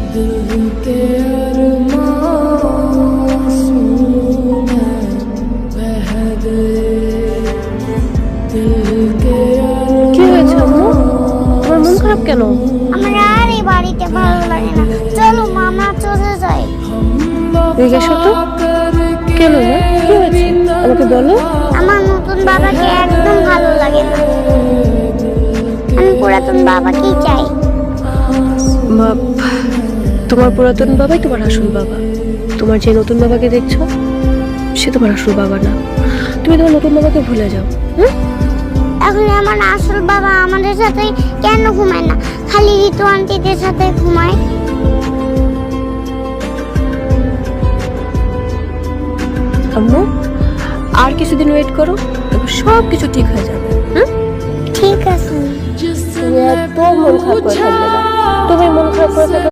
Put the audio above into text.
কি হয়েছে আম্মু? তোমার মন খারাপ কেন? আমার আর এই বাড়িতে ভালো লাগে না, চলো মামা চলে যাই। জিজ্ঞাসা তো কেন না, কি হয়েছে আমাকে বলো। আমার নতুন বাবাকে একদম ভালো লাগে না, আমি পুরাতন বাবাকেই চাই। তোমার পুরাতন বাবাই তোমার আসল বাবা। তোমার যে নতুন বাবাকে দেখছো সে তোমার আসল বাবা না। তুমি তোমার নতুন বাবাকে ভুলে যাও। এখন আমার আসল বাবা আমাদের সাথে কেন ঘুমায় না, খালি ঋতু আন্টিদের সাথে ঘুমায়? আম্মু আর কিছুদিন ওয়েট করো, তারপর সব কিছু ঠিক হয়ে যাবে। ঠিক আছে। তুমি এত মন খারাপ করে থাকবে না। তুমি মন খারাপ করে থাকলে